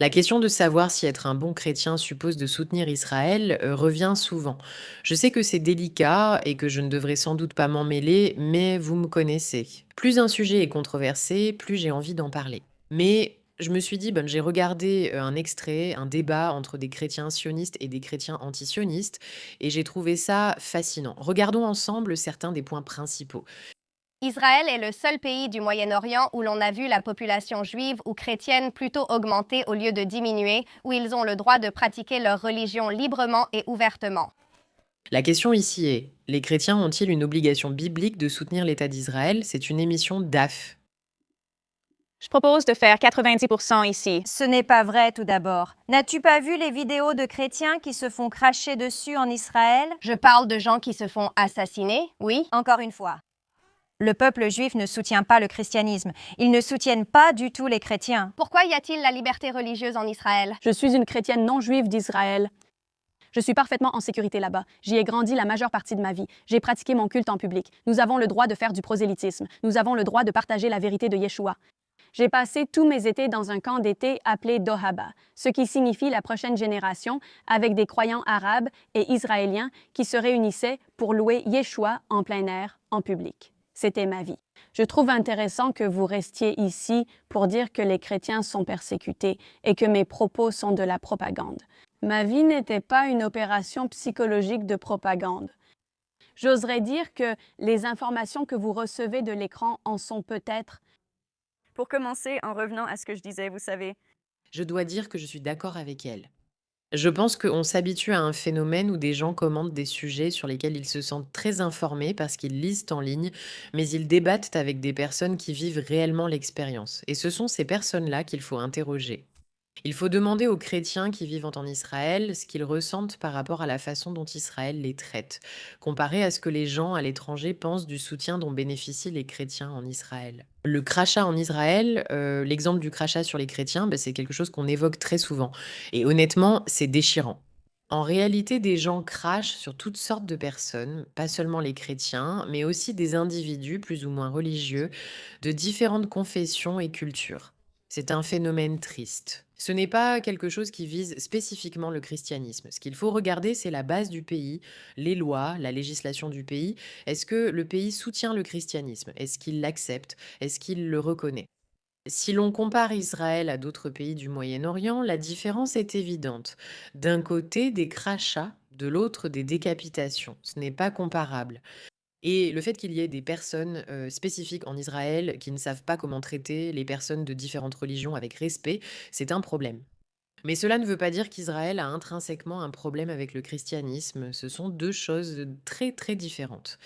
La question de savoir si être un bon chrétien suppose de soutenir Israël revient souvent. Je sais que c'est délicat et que je ne devrais sans doute pas m'en mêler, mais vous me connaissez. Plus un sujet est controversé, plus j'ai envie d'en parler. Mais je me suis dit, ben, j'ai regardé un extrait, un débat entre des chrétiens sionistes et des chrétiens antisionistes, et j'ai trouvé ça fascinant. Regardons ensemble certains des points principaux. Israël est le seul pays du Moyen-Orient où l'on a vu la population juive ou chrétienne plutôt augmenter au lieu de diminuer, où ils ont le droit de pratiquer leur religion librement et ouvertement. La question ici est, les chrétiens ont-ils une obligation biblique de soutenir l'État d'Israël? C'est une émission DAF. Je propose de faire 90% ici. Ce n'est pas vrai tout d'abord. N'as-tu pas vu les vidéos de chrétiens qui se font cracher dessus en Israël? Je parle de gens qui se font assassiner, oui. Encore une fois. Le peuple juif ne soutient pas le christianisme. Ils ne soutiennent pas du tout les chrétiens. Pourquoi y a-t-il la liberté religieuse en Israël? Je suis une chrétienne non juive d'Israël. Je suis parfaitement en sécurité là-bas. J'y ai grandi la majeure partie de ma vie. J'ai pratiqué mon culte en public. Nous avons le droit de faire du prosélytisme. Nous avons le droit de partager la vérité de Yeshua. J'ai passé tous mes étés dans un camp d'été appelé Dohaba, ce qui signifie la prochaine génération, avec des croyants arabes et israéliens qui se réunissaient pour louer Yeshua en plein air, en public. C'était ma vie. Je trouve intéressant que vous restiez ici pour dire que les chrétiens sont persécutés et que mes propos sont de la propagande. Ma vie n'était pas une opération psychologique de propagande. J'oserais dire que les informations que vous recevez de l'écran en sont peut-être. Pour commencer, en revenant à ce que je disais, vous savez. Je dois dire que je suis d'accord avec elle. Je pense qu'on s'habitue à un phénomène où des gens commentent des sujets sur lesquels ils se sentent très informés parce qu'ils lisent en ligne, mais ils débattent avec des personnes qui vivent réellement l'expérience. Et ce sont ces personnes-là qu'il faut interroger. Il faut demander aux chrétiens qui vivent en Israël ce qu'ils ressentent par rapport à la façon dont Israël les traite, comparé à ce que les gens à l'étranger pensent du soutien dont bénéficient les chrétiens en Israël. Le crachat en Israël, l'exemple du crachat sur les chrétiens, ben, c'est quelque chose qu'on évoque très souvent. Et honnêtement, c'est déchirant. En réalité, des gens crachent sur toutes sortes de personnes, pas seulement les chrétiens, mais aussi des individus plus ou moins religieux de différentes confessions et cultures. C'est un phénomène triste. Ce n'est pas quelque chose qui vise spécifiquement le christianisme. Ce qu'il faut regarder, c'est la base du pays, les lois, la législation du pays. Est-ce que le pays soutient le christianisme? Est-ce qu'il l'accepte? Est-ce qu'il le reconnaît? Si l'on compare Israël à d'autres pays du Moyen-Orient, la différence est évidente. D'un côté, des crachats, de l'autre, des décapitations. Ce n'est pas comparable. Et le fait qu'il y ait des personnes, spécifiques en Israël qui ne savent pas comment traiter les personnes de différentes religions avec respect, c'est un problème. Mais cela ne veut pas dire qu'Israël a intrinsèquement un problème avec le christianisme, ce sont 2 choses, très, très différentes.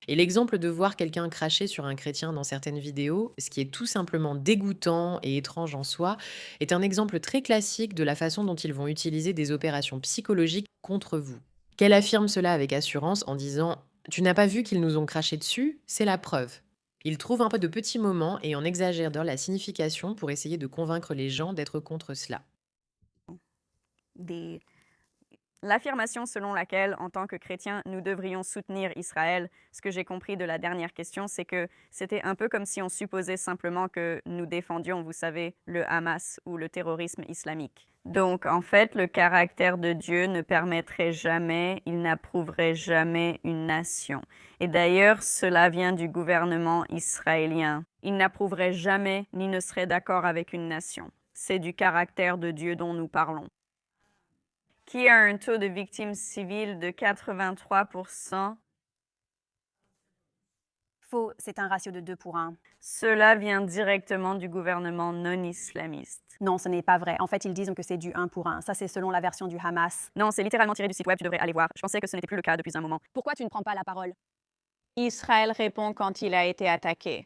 Et l'exemple de voir quelqu'un cracher sur un chrétien dans certaines vidéos, ce qui est tout simplement dégoûtant et étrange en soi, est un exemple très classique de la façon dont ils vont utiliser des opérations psychologiques contre vous. Qu'elle affirme cela avec assurance en disant: «Tu n'as pas vu qu'ils nous ont craché dessus? C'est la preuve». Ils trouvent un peu de petits moments et en exagèrent dans la signification pour essayer de convaincre les gens d'être contre cela. L'affirmation selon laquelle, en tant que chrétiens, nous devrions soutenir Israël, ce que j'ai compris de la dernière question, c'est que c'était un peu comme si on supposait simplement que nous défendions, vous savez, le Hamas ou le terrorisme islamique. Donc, en fait, le caractère de Dieu ne permettrait jamais, il n'approuverait jamais une nation. Et d'ailleurs, cela vient du gouvernement israélien. Il n'approuverait jamais ni ne serait d'accord avec une nation. C'est du caractère de Dieu dont nous parlons. Qui a un taux de victimes civiles de 83%. Faux, c'est un ratio de 2 pour 1. Cela vient directement du gouvernement non-islamiste. Non, ce n'est pas vrai. En fait, ils disent que c'est du 1 pour 1. Ça, c'est selon la version du Hamas. Non, c'est littéralement tiré du site web, tu devrais aller voir. Je pensais que ce n'était plus le cas depuis un moment. Pourquoi tu ne prends pas la parole? Israël répond quand il a été attaqué.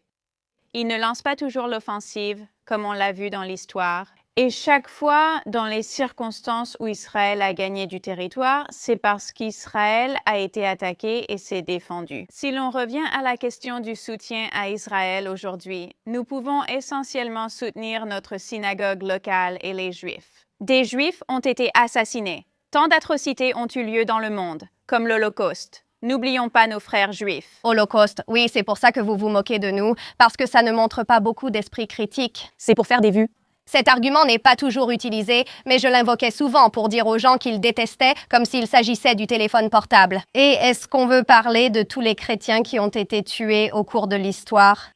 Il ne lance pas toujours l'offensive, comme on l'a vu dans l'histoire. Et chaque fois, dans les circonstances où Israël a gagné du territoire, c'est parce qu'Israël a été attaqué et s'est défendu. Si l'on revient à la question du soutien à Israël aujourd'hui, nous pouvons essentiellement soutenir notre synagogue locale et les Juifs. Des Juifs ont été assassinés. Tant d'atrocités ont eu lieu dans le monde, comme l'Holocauste. N'oublions pas nos frères juifs. Holocauste, oui, c'est pour ça que vous vous moquez de nous, parce que ça ne montre pas beaucoup d'esprit critique. C'est pour faire des vues. Cet argument n'est pas toujours utilisé, mais je l'invoquais souvent pour dire aux gens qu'ils détestaient comme s'il s'agissait du téléphone portable. Et est-ce qu'on veut parler de tous les chrétiens qui ont été tués au cours de l'histoire?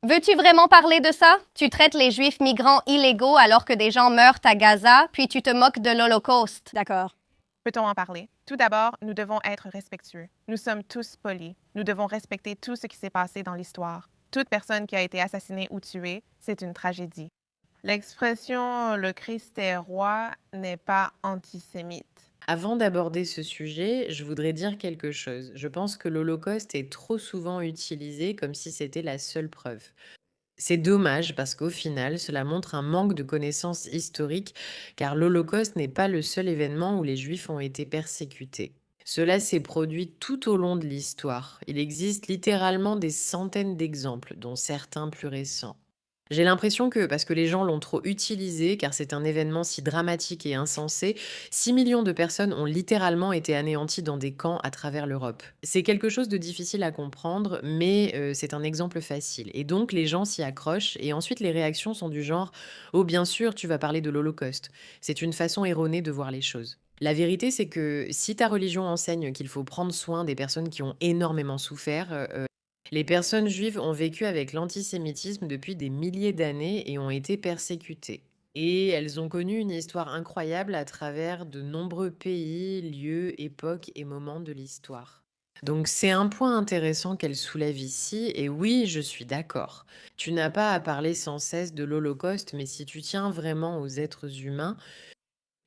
Veux-tu vraiment parler de ça? Tu traites les Juifs migrants illégaux alors que des gens meurent à Gaza, puis tu te moques de l'Holocauste. D'accord. Peut-on en parler? Tout d'abord, nous devons être respectueux. Nous sommes tous polis. Nous devons respecter tout ce qui s'est passé dans l'histoire. Toute personne qui a été assassinée ou tuée, c'est une tragédie. L'expression « le Christ est roi » n'est pas antisémite. Avant d'aborder ce sujet, je voudrais dire quelque chose. Je pense que l'Holocauste est trop souvent utilisé comme si c'était la seule preuve. C'est dommage parce qu'au final, cela montre un manque de connaissances historiques, car l'Holocauste n'est pas le seul événement où les Juifs ont été persécutés. Cela s'est produit tout au long de l'histoire. Il existe littéralement des centaines d'exemples, dont certains plus récents. J'ai l'impression que, parce que les gens l'ont trop utilisé, car c'est un événement si dramatique et insensé, 6 millions de personnes ont littéralement été anéanties dans des camps à travers l'Europe. C'est quelque chose de difficile à comprendre, mais c'est un exemple facile. Et donc les gens s'y accrochent, et ensuite les réactions sont du genre « Oh bien sûr, tu vas parler de l'Holocauste ». C'est une façon erronée de voir les choses. La vérité, c'est que si ta religion enseigne qu'il faut prendre soin des personnes qui ont énormément souffert, les personnes juives ont vécu avec l'antisémitisme depuis des milliers d'années et ont été persécutées. Et elles ont connu une histoire incroyable à travers de nombreux pays, lieux, époques et moments de l'histoire. Donc c'est un point intéressant qu'elle soulève ici, et oui, je suis d'accord. Tu n'as pas à parler sans cesse de l'Holocauste, mais si tu tiens vraiment aux êtres humains,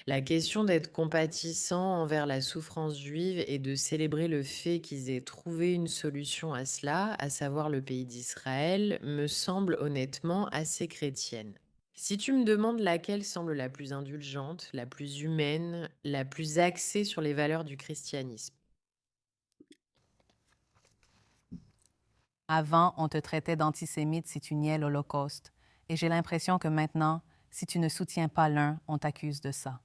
la question d'être compatissant envers la souffrance juive et de célébrer le fait qu'ils aient trouvé une solution à cela, à savoir le pays d'Israël, me semble honnêtement assez chrétienne. Si tu me demandes laquelle semble la plus indulgente, la plus humaine, la plus axée sur les valeurs du christianisme. Avant, on te traitait d'antisémite si tu niais l'Holocauste. Et j'ai l'impression que maintenant, si tu ne soutiens pas l'un, on t'accuse de ça.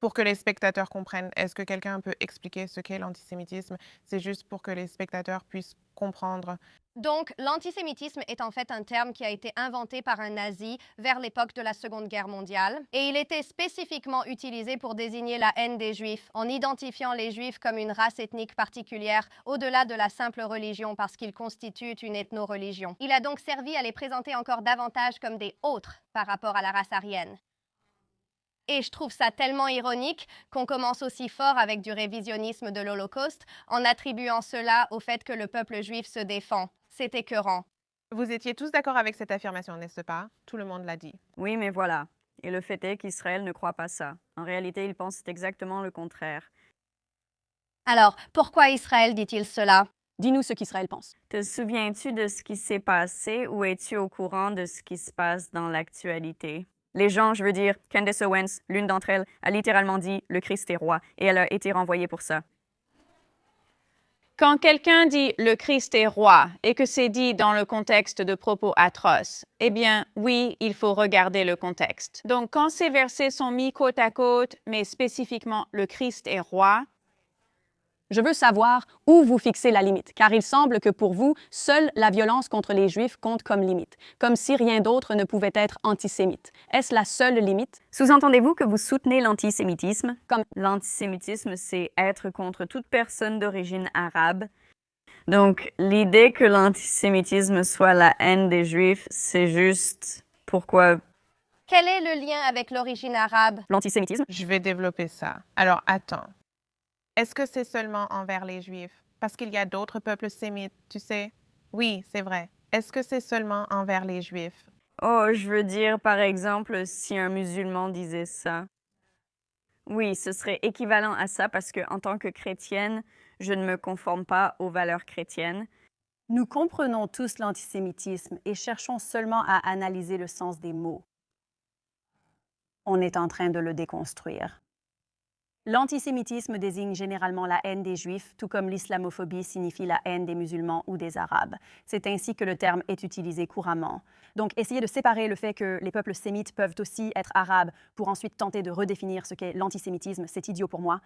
Pour que les spectateurs comprennent, est-ce que quelqu'un peut expliquer ce qu'est l'antisémitisme? C'est juste pour que les spectateurs puissent comprendre. Donc, l'antisémitisme est en fait un terme qui a été inventé par un nazi vers l'époque de la Seconde Guerre mondiale, et il était spécifiquement utilisé pour désigner la haine des Juifs, en identifiant les Juifs comme une race ethnique particulière, au-delà de la simple religion, parce qu'ils constituent une ethno-religion. Il a donc servi à les présenter encore davantage comme des autres par rapport à la race aryenne. Et je trouve ça tellement ironique qu'on commence aussi fort avec du révisionnisme de l'Holocauste en attribuant cela au fait que le peuple juif se défend. C'est écœurant. Vous étiez tous d'accord avec cette affirmation, n'est-ce pas? Tout le monde l'a dit. Oui, mais voilà. Et le fait est qu'Israël ne croit pas ça. En réalité, il pense exactement le contraire. Alors, pourquoi Israël dit-il cela? Dis-nous ce qu'Israël pense. Te souviens-tu de ce qui s'est passé ou es-tu au courant de ce qui se passe dans l'actualité? Les gens, je veux dire, Candace Owens, l'une d'entre elles, a littéralement dit « le Christ est roi » et elle a été renvoyée pour ça. Quand quelqu'un dit « le Christ est roi » et que c'est dit dans le contexte de propos atroces, eh bien, oui, il faut regarder le contexte. Donc, quand ces versets sont mis côte à côte, mais spécifiquement « le Christ est roi », Je veux savoir où vous fixez la limite, car il semble que pour vous, seule la violence contre les Juifs compte comme limite, comme si rien d'autre ne pouvait être antisémite. Est-ce la seule limite? Sous-entendez-vous que vous soutenez l'antisémitisme? Comme L'antisémitisme, c'est être contre toute personne d'origine arabe. Donc, l'idée que l'antisémitisme soit la haine des Juifs, c'est juste pourquoi Quel est le lien avec l'origine arabe? l'antisémitisme? Je vais développer ça. Alors, attends. Est-ce que c'est seulement envers les Juifs? Parce qu'il y a d'autres peuples sémites, tu sais? Oui, c'est vrai. Est-ce que c'est seulement envers les Juifs? Oh, je veux dire, par exemple, si un musulman disait ça. Oui, ce serait équivalent à ça parce que, en tant que chrétienne, je ne me conforme pas aux valeurs chrétiennes. Nous comprenons tous l'antisémitisme et cherchons seulement à analyser le sens des mots. On est en train de le déconstruire. L'antisémitisme désigne généralement la haine des Juifs, tout comme l'islamophobie signifie la haine des musulmans ou des Arabes. C'est ainsi que le terme est utilisé couramment. Donc, essayer de séparer le fait que les peuples sémites peuvent aussi être arabes pour ensuite tenter de redéfinir ce qu'est l'antisémitisme, c'est idiot pour moi.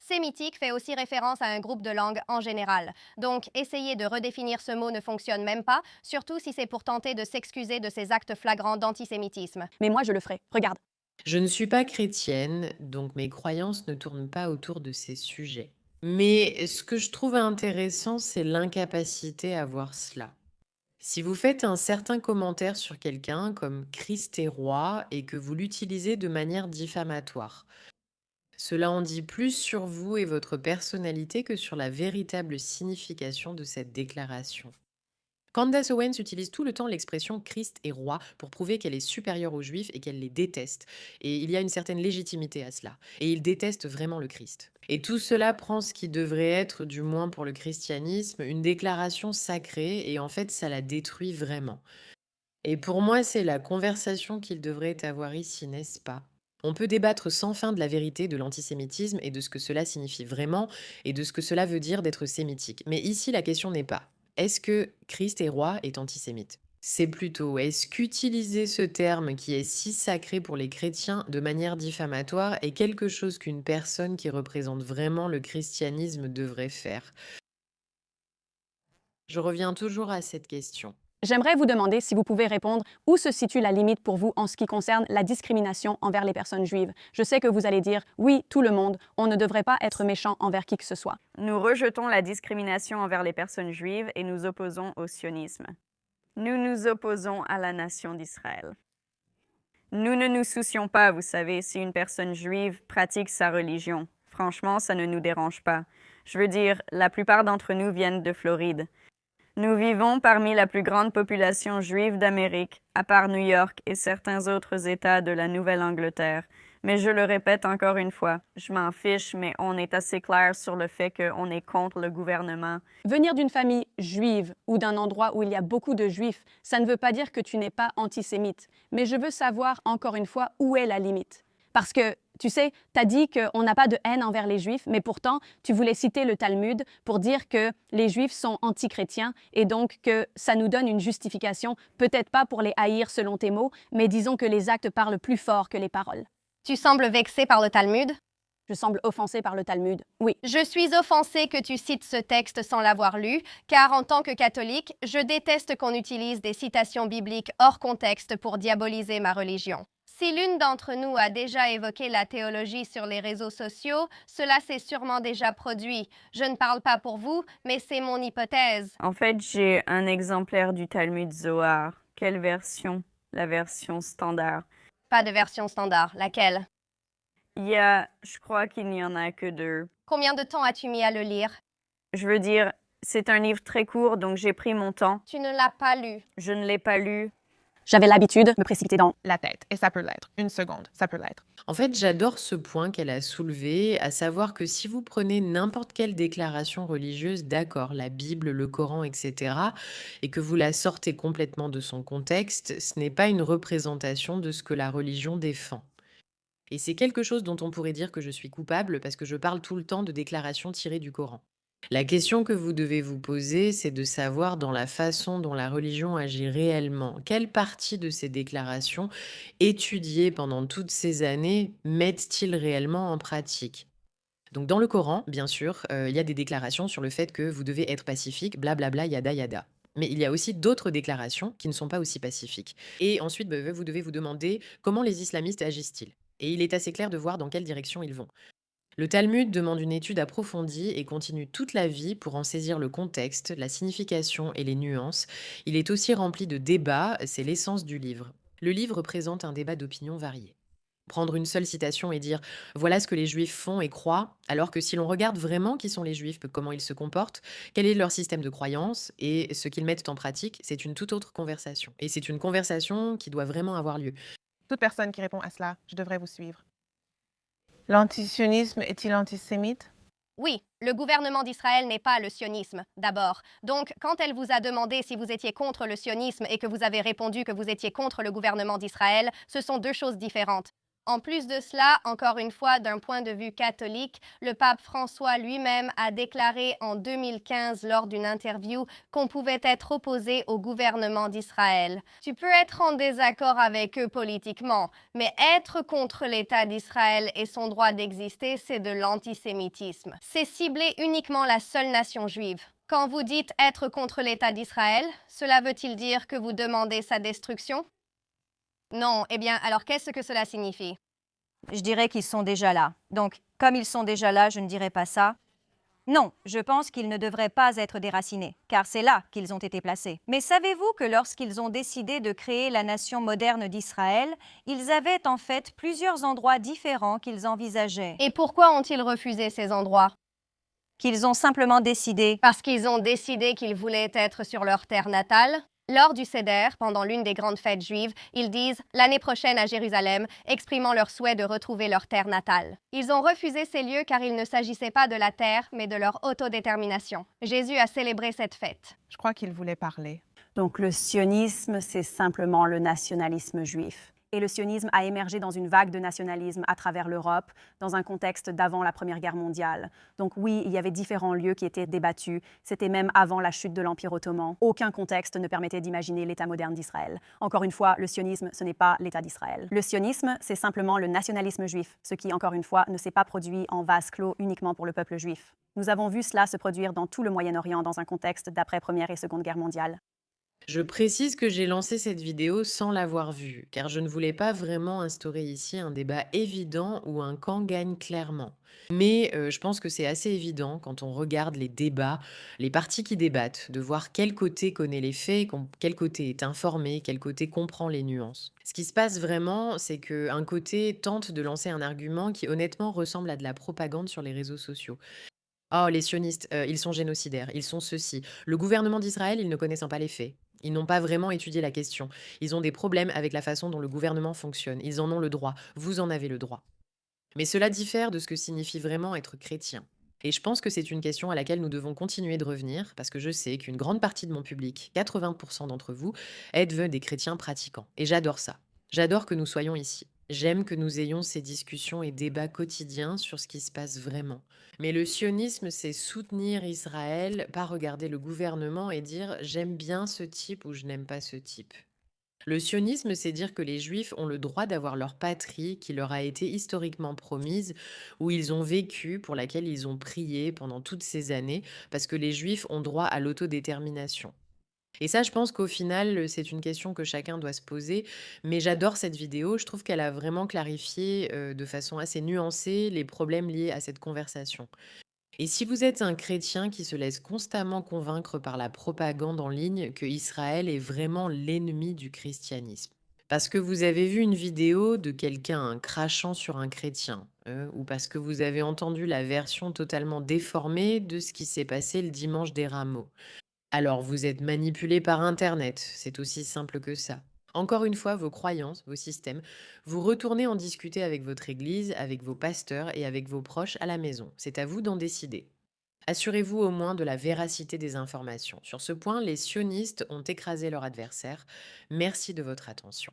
Sémitique fait aussi référence à un groupe de langues en général. Donc, essayer de redéfinir ce mot ne fonctionne même pas, surtout si c'est pour tenter de s'excuser de ces actes flagrants d'antisémitisme. Mais moi, je le ferai. Regarde. Je ne suis pas chrétienne, donc mes croyances ne tournent pas autour de ces sujets. Mais ce que je trouve intéressant, c'est l'incapacité à voir cela. Si vous faites un certain commentaire sur quelqu'un comme Christ est roi et que vous l'utilisez de manière diffamatoire, cela en dit plus sur vous et votre personnalité que sur la véritable signification de cette déclaration. Candace Owens utilise tout le temps l'expression Christ est roi pour prouver qu'elle est supérieure aux Juifs et qu'elle les déteste. Et il y a une certaine légitimité à cela. Et il déteste vraiment le Christ. Et tout cela prend ce qui devrait être, du moins pour le christianisme, une déclaration sacrée et en fait ça la détruit vraiment. Et pour moi, c'est la conversation qu'il devrait avoir ici, n'est-ce pas? On peut débattre sans fin de la vérité de l'antisémitisme et de ce que cela signifie vraiment et de ce que cela veut dire d'être sémitique. Mais ici, la question n'est pas est-ce que Christ est roi est antisémite? C'est plutôt est-ce qu'utiliser ce terme qui est si sacré pour les chrétiens de manière diffamatoire est quelque chose qu'une personne qui représente vraiment le christianisme devrait faire? Je reviens toujours à cette question. J'aimerais vous demander si vous pouvez répondre où se situe la limite pour vous en ce qui concerne la discrimination envers les personnes juives. Je sais que vous allez dire oui, tout le monde, on ne devrait pas être méchant envers qui que ce soit. Nous rejetons la discrimination envers les personnes juives et nous opposons au sionisme. Nous nous opposons à la nation d'Israël. Nous ne nous soucions pas, vous savez, si une personne juive pratique sa religion. Franchement, ça ne nous dérange pas. Je veux dire, la plupart d'entre nous viennent de Floride. Nous vivons parmi la plus grande population juive d'Amérique, à part New York et certains autres États de la Nouvelle-Angleterre. Mais je le répète encore une fois, je m'en fiche, mais on est assez clair sur le fait qu'on est contre le gouvernement. Venir d'une famille juive ou d'un endroit où il y a beaucoup de juifs, ça ne veut pas dire que tu n'es pas antisémite. Mais je veux savoir encore une fois où est la limite. Parce que, tu sais, tu as dit qu'on n'a pas de haine envers les Juifs, mais pourtant, tu voulais citer le Talmud pour dire que les Juifs sont antichrétiens et donc que ça nous donne une justification, peut-être pas pour les haïr selon tes mots, mais disons que les actes parlent plus fort que les paroles. Tu sembles vexé par le Talmud? Je semble offensée par le Talmud, oui. Je suis offensée que tu cites ce texte sans l'avoir lu, car en tant que catholique, je déteste qu'on utilise des citations bibliques hors contexte pour diaboliser ma religion. Si l'une d'entre nous a déjà évoqué la théologie sur les réseaux sociaux, cela s'est sûrement déjà produit. Je ne parle pas pour vous, mais c'est mon hypothèse. En fait, j'ai un exemplaire du Talmud Zohar. Quelle version? La version standard. Pas de version standard. Laquelle? Je crois qu'il n'y en a que 2. Combien de temps as-tu mis à le lire? Je veux dire, c'est un livre très court, donc j'ai pris mon temps. Tu ne l'as pas lu. Je ne l'ai pas lu. J'avais l'habitude de me précipiter dans La tête, et ça peut l'être. Une seconde, ça peut l'être. En fait, j'adore ce point qu'elle a soulevé, à savoir que si vous prenez n'importe quelle déclaration religieuse, d'accord, la Bible, le Coran, etc., et que vous la sortez complètement de son contexte, ce n'est pas une représentation de ce que la religion défend. Et c'est quelque chose dont on pourrait dire que je suis coupable parce que je parle tout le temps de déclarations tirées du Coran. La question que vous devez vous poser, c'est de savoir dans la façon dont la religion agit réellement, quelle partie de ces déclarations, étudiées pendant toutes ces années, mettent-ils réellement en pratique? Donc dans le Coran, bien sûr, il y a des déclarations sur le fait que vous devez être pacifique, blablabla, yada yada. Mais il y a aussi d'autres déclarations qui ne sont pas aussi pacifiques. Et ensuite, vous devez vous demander comment les islamistes agissent-ils? Et il est assez clair de voir dans quelle direction ils vont. Le Talmud demande une étude approfondie et continue toute la vie pour en saisir le contexte, la signification et les nuances. Il est aussi rempli de débats, c'est l'essence du livre. Le livre présente un débat d'opinions variées. Prendre une seule citation et dire « voilà ce que les Juifs font et croient », alors que si l'on regarde vraiment qui sont les Juifs, comment ils se comportent, quel est leur système de croyance et ce qu'ils mettent en pratique, c'est une toute autre conversation. Et c'est une conversation qui doit vraiment avoir lieu. Toute personne qui répond à cela, je devrais vous suivre. L'antisionisme est-il antisémite? Oui, le gouvernement d'Israël n'est pas le sionisme, d'abord. Donc, quand elle vous a demandé si vous étiez contre le sionisme et que vous avez répondu que vous étiez contre le gouvernement d'Israël, ce sont deux choses différentes. En plus de cela, encore une fois, d'un point de vue catholique, le pape François lui-même a déclaré en 2015 lors d'une interview qu'on pouvait être opposé au gouvernement d'Israël. Tu peux être en désaccord avec eux politiquement, mais être contre l'État d'Israël et son droit d'exister, c'est de l'antisémitisme. C'est cibler uniquement la seule nation juive. Quand vous dites être contre l'État d'Israël, cela veut-il dire que vous demandez sa destruction? Non, eh bien, alors qu'est-ce que cela signifie? Je dirais qu'ils sont déjà là. Donc, comme ils sont déjà là, je ne dirais pas ça. Non, je pense qu'ils ne devraient pas être déracinés, car c'est là qu'ils ont été placés. Mais savez-vous que lorsqu'ils ont décidé de créer la nation moderne d'Israël, ils avaient en fait plusieurs endroits différents qu'ils envisageaient, Et pourquoi ont-ils refusé ces endroits? qu'ils ont simplement décidé. Parce qu'ils ont décidé qu'ils voulaient être sur leur terre natale? Lors du Seder, pendant l'une des grandes fêtes juives, ils disent « l'année prochaine à Jérusalem », exprimant leur souhait de retrouver leur terre natale. Ils ont refusé ces lieux car il ne s'agissait pas de la terre, mais de leur autodétermination. Jésus a célébré cette fête. Je crois qu'il voulait parler. Donc le sionisme, c'est simplement le nationalisme juif. Et le sionisme a émergé dans une vague de nationalisme à travers l'Europe, dans un contexte d'avant la Première Guerre mondiale. Donc oui, il y avait différents lieux qui étaient débattus. C'était même avant la chute de l'Empire ottoman. Aucun contexte ne permettait d'imaginer l'État moderne d'Israël. Encore une fois, le sionisme, ce n'est pas l'État d'Israël. Le sionisme, c'est simplement le nationalisme juif, ce qui, encore une fois, ne s'est pas produit en vase clos uniquement pour le peuple juif. Nous avons vu cela se produire dans tout le Moyen-Orient dans un contexte d'après Première et Seconde Guerre mondiale. Je précise que j'ai lancé cette vidéo sans l'avoir vue, car je ne voulais pas vraiment instaurer ici un débat évident où un camp gagne clairement. Mais je pense que c'est assez évident quand on regarde les débats, les partis qui débattent, de voir quel côté connaît les faits, quel côté est informé, quel côté comprend les nuances. Ce qui se passe vraiment, c'est qu'un côté tente de lancer un argument qui honnêtement ressemble à de la propagande sur les réseaux sociaux. Oh, les sionistes, ils sont génocidaires, ils sont ceci. Le gouvernement d'Israël, ils ne connaissent pas les faits. Ils n'ont pas vraiment étudié la question. Ils ont des problèmes avec la façon dont le gouvernement fonctionne. Ils en ont le droit. Vous en avez le droit. Mais cela diffère de ce que signifie vraiment être chrétien. Et je pense que c'est une question à laquelle nous devons continuer de revenir, parce que je sais qu'une grande partie de mon public, 80% d'entre vous, êtes des chrétiens pratiquants. Et j'adore ça. J'adore que nous soyons ici. J'aime que nous ayons ces discussions et débats quotidiens sur ce qui se passe vraiment. Mais le sionisme, c'est soutenir Israël, pas regarder le gouvernement et dire j'aime bien ce type ou je n'aime pas ce type. Le sionisme, c'est dire que les Juifs ont le droit d'avoir leur patrie qui leur a été historiquement promise, où ils ont vécu, pour laquelle ils ont prié pendant toutes ces années, parce que les Juifs ont droit à l'autodétermination. Et ça, je pense qu'au final, c'est une question que chacun doit se poser. Mais j'adore cette vidéo. Je trouve qu'elle a vraiment clarifié de façon assez nuancée les problèmes liés à cette conversation. Et si vous êtes un chrétien qui se laisse constamment convaincre par la propagande en ligne que Israël est vraiment l'ennemi du christianisme, parce que vous avez vu une vidéo de quelqu'un crachant sur un chrétien, ou parce que vous avez entendu la version totalement déformée de ce qui s'est passé le dimanche des Rameaux, alors vous êtes manipulé par Internet, c'est aussi simple que ça. Encore une fois, vos croyances, vos systèmes, vous retournez en discuter avec votre église, avec vos pasteurs et avec vos proches à la maison. C'est à vous d'en décider. Assurez-vous au moins de la véracité des informations. Sur ce point, les sionistes ont écrasé leur adversaire. Merci de votre attention.